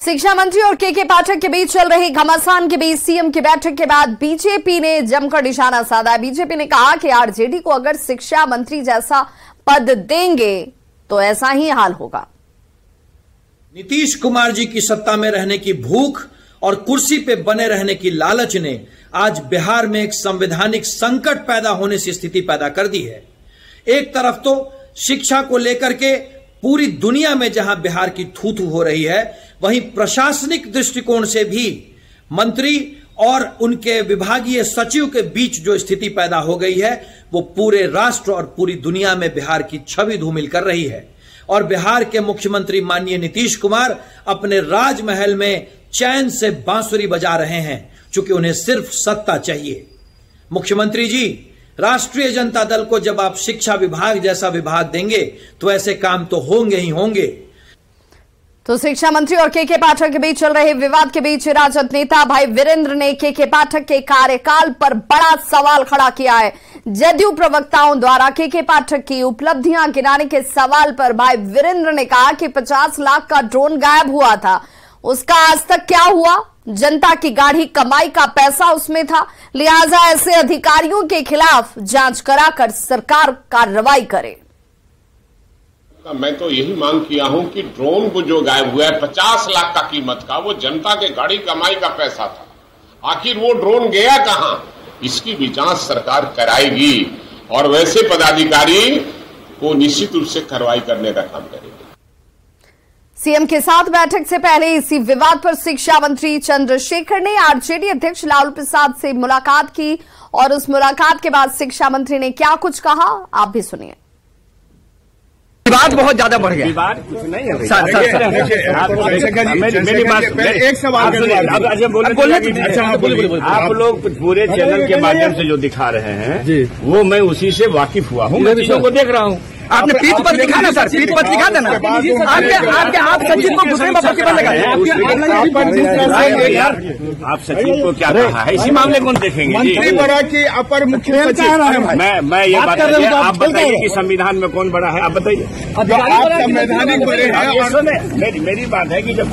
शिक्षा मंत्री और के पाठक के बीच चल रही घमासान के बीच सीएम की बैठक के बाद बीजेपी ने जमकर निशाना साधा। बीजेपी ने कहा कि आरजेडी को अगर शिक्षा मंत्री जैसा पद देंगे तो ऐसा ही हाल होगा। नीतीश कुमार जी की सत्ता में रहने की भूख और कुर्सी पे बने रहने की लालच ने आज बिहार में एक संवैधानिक संकट पैदा होने की स्थिति पैदा कर दी है। एक तरफ तो शिक्षा को लेकर के पूरी दुनिया में जहां बिहार की थू-थू हो रही है, वहीं प्रशासनिक दृष्टिकोण से भी मंत्री और उनके विभागीय सचिव के बीच जो स्थिति पैदा हो गई है, वो पूरे राष्ट्र और पूरी दुनिया में बिहार की छवि धूमिल कर रही है। और बिहार के मुख्यमंत्री माननीय नीतीश कुमार अपने राजमहल में चैन से बांसुरी बजा रहे हैं, क्योंकि उन्हें सिर्फ सत्ता चाहिए। मुख्यमंत्री जी, राष्ट्रीय जनता दल को जब आप शिक्षा विभाग जैसा विभाग देंगे तो ऐसे काम तो होंगे ही होंगे। तो शिक्षा मंत्री और के पाठक के बीच चल रहे विवाद के बीच राजद नेता भाई वीरेंद्र ने के पाठक के कार्यकाल पर बड़ा सवाल खड़ा किया है। जदयू प्रवक्ताओं द्वारा के पाठक की उपलब्धियां गिनाने के सवाल पर भाई वीरेंद्र ने कहा कि 50 लाख का ड्रोन गायब हुआ था, उसका आज तक क्या हुआ? जनता की गाढ़ी कमाई का पैसा उसमें था, लिहाजा ऐसे अधिकारियों के खिलाफ जांच कराकर सरकार कार्रवाई करे। मैं तो यही मांग किया हूं कि ड्रोन को जो गायब हुआ है 50 लाख का कीमत का, वो जनता के गाड़ी कमाई का पैसा था। आखिर वो ड्रोन गया कहां? इसकी भी जांच सरकार कराएगी और वैसे पदाधिकारी को निश्चित रूप से कार्रवाई करने का काम करेगी। सीएम के साथ बैठक से पहले इसी विवाद पर शिक्षा मंत्री चंद्रशेखर ने आरजेडी अध्यक्ष लालू प्रसाद से मुलाकात की और उस मुलाकात के बाद शिक्षा मंत्री ने क्या कुछ कहा, आप भी सुनिए। विवाद बहुत ज्यादा बढ़ गया। विवाद कुछ नहीं है मेरी बात एक सवाल आप लोग पूरे चैनल के माध्यम से जो दिखा रहे हैं वो मैं उसी से वाकिफ हुआ हूँ, मैं चीजों को देख रहा हूँ। आपने पीठ पर लिखा ना सर, पीठ पर लिखा था ना आपके आप सचिव को घुसने पर प्रतिबंध लगाए। आप सचिव को क्या कहा है इसी मामले को देखेंगे? मंत्री बड़ा कि अपर मुख्य सचिव। मैं ये बात आप बताइए कि संविधान में कौन बड़ा है, आप बताइए। संवैधानिक बड़े हैं। मेरी बात है कि जब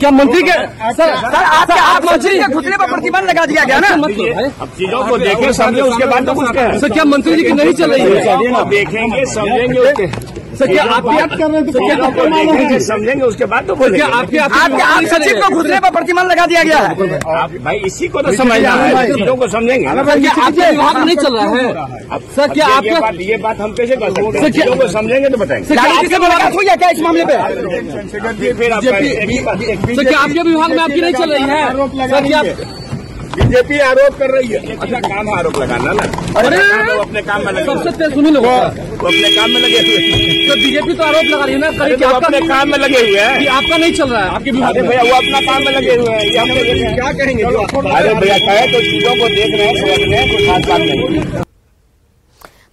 क्या मंत्री के सर आप मंत्री के घुसने पर प्रतिबंध लगा दिया गया ना? अब चीजों को देखें समझे उसके बाद तो कुछ कहें। सर क्या मंत्री जी की नहीं चल रही है? देखेंगे समझेंगे उसके। सर क्या आप कर रहे हैं? समझेंगे उसके बाद तो बोलेंगे। आप सचिव को घुसने पर प्रतिबंध लगा दिया गया है। भाई इसी को तो समझना है, चीजों को समझेंगे। आपके विभाग नहीं चल रहा है सर? क्या आपके ये बात हम कैसे कर सकते हैं? चीजों को समझेंगे तो बताएंगे। आपकी मुलाकात हुई है क्या इस मामले पे? फिर क्या आपके विभाग में आपकी नहीं चल रही है? बीजेपी आरोप कर रही है। अच्छा काम आरोप लगाना ना, अरे वो अपने काम में लगे, सबसे सुनी लोग वो अपने काम में लगे हुए हैं। तो बीजेपी तो आरोप लगा रही है ना, कि अपने काम में लगे हुए हैं। आपका नहीं चल रहा है आपके विभाग? भैया वो अपना काम में लगे हुए हैं, ये हम क्या कहेंगे? अरे भैया कहे तो चीजों को देख रहे हैं, समझ रहे हैं, कोई खास बात नहीं।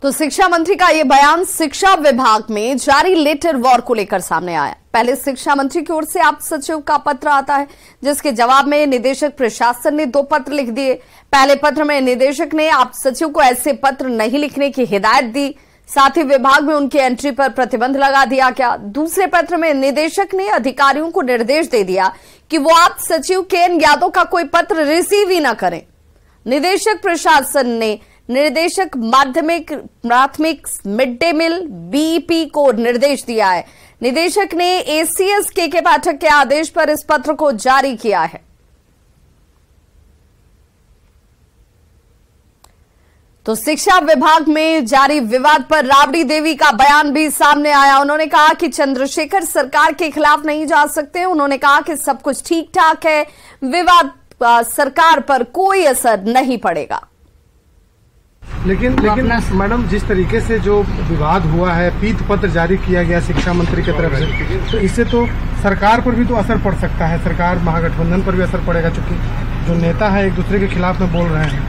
तो शिक्षा मंत्री का यह बयान शिक्षा विभाग में जारी लेटर वॉर को लेकर सामने आया। पहले शिक्षा मंत्री की ओर से आप सचिव का पत्र आता है, जिसके जवाब में निदेशक प्रशासन ने 2 पत्र लिख दिए। पहले पत्र में निदेशक ने आप सचिव को ऐसे पत्र नहीं लिखने की हिदायत दी, साथ ही विभाग में उनकी एंट्री पर प्रतिबंध लगा दिया गया। दूसरे पत्र में निदेशक ने अधिकारियों को निर्देश दे दिया कि वो आप सचिव केएन यादव का कोई पत्र रिसीव ही न करें। निदेशक प्रशासन ने निर्देशक माध्यमिक प्राथमिक मिड डे मील बीईपी को निर्देश दिया है। निदेशक ने एसीएस के पाठक के आदेश पर इस पत्र को जारी किया है। तो शिक्षा विभाग में जारी विवाद पर राबड़ी देवी का बयान भी सामने आया। उन्होंने कहा कि चंद्रशेखर सरकार के खिलाफ नहीं जा सकते। उन्होंने कहा कि सब कुछ ठीक ठाक है, विवाद सरकार पर कोई असर नहीं पड़ेगा। लेकिन मैडम, जिस तरीके से जो विवाद हुआ है, पीठ पत्र जारी किया गया शिक्षा मंत्री की तरफ से, तो इससे तो सरकार पर भी तो असर पड़ सकता है। सरकार महागठबंधन पर भी असर पड़ेगा, चूंकि जो नेता है एक दूसरे के खिलाफ में बोल रहे हैं।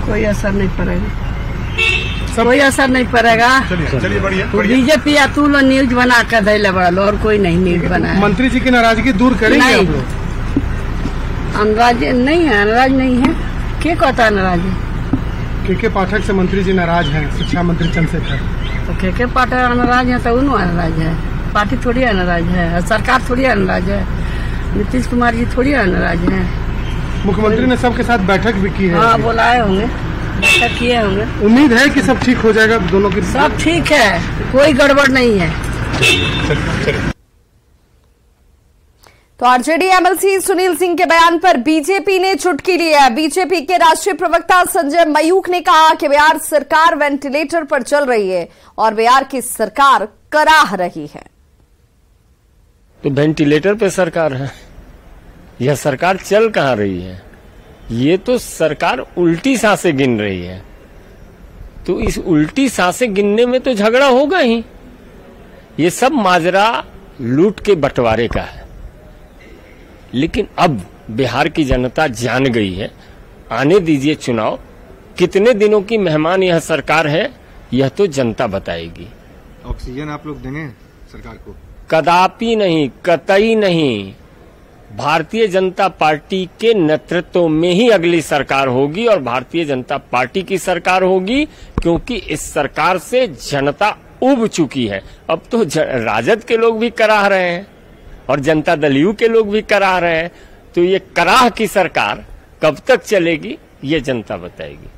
कोई असर नहीं पड़ेगा, कोई असर नहीं पड़ेगा। चलिए बढ़िया। बीजेपी या तू लोग न्यूज बना कर दे बड़ा, और कोई नहीं न्यूज बना। मंत्री जी की नाराजगी दूर करेंगे आप लोग? नाराज नहीं है, नाराज नहीं है। क्या कहता है नाराज है? के पाठक से मंत्री जी नाराज हैं, शिक्षा मंत्री चंद्रशेखर। तो के पाठक नाराज है तो उन्होंने नाराज है। पार्टी थोड़ी नाराज है, सरकार थोड़ी नाराज है, नीतीश कुमार जी थोड़ी नाराज है। मुख्यमंत्री ने सबके साथ बैठक भी की है। हाँ, बुलाए होंगे, बैठक किए होंगे। उम्मीद है कि सब ठीक हो जाएगा, दोनों की सब ठीक है, कोई गड़बड़ नहीं है। तो आरजेडी एमएलसी सुनील सिंह के बयान पर बीजेपी ने चुटकी ली है। बीजेपी के राष्ट्रीय प्रवक्ता संजय मयूख ने कहा कि बिहार सरकार वेंटिलेटर पर चल रही है और बिहार की सरकार कराह रही है। तो वेंटिलेटर पे सरकार है, यह सरकार चल कहां रही है? ये तो सरकार उल्टी सांसें गिन रही है। तो इस उल्टी सांसें गिनने में तो झगड़ा होगा ही। ये सब माजरा लूट के बंटवारे का है। लेकिन अब बिहार की जनता जान गई है। आने दीजिए चुनाव, कितने दिनों की मेहमान यह सरकार है, यह तो जनता बताएगी। ऑक्सीजन आप लोग देंगे सरकार को? कदापि नहीं, कतई नहीं। भारतीय जनता पार्टी के नेतृत्व में ही अगली सरकार होगी और भारतीय जनता पार्टी की सरकार होगी, क्योंकि इस सरकार से जनता उब चुकी है। अब तो राजद के लोग भी कराह रहे हैं और जनता दल यू के लोग भी कराह रहे हैं। तो ये कराह की सरकार कब तक चलेगी, ये जनता बताएगी।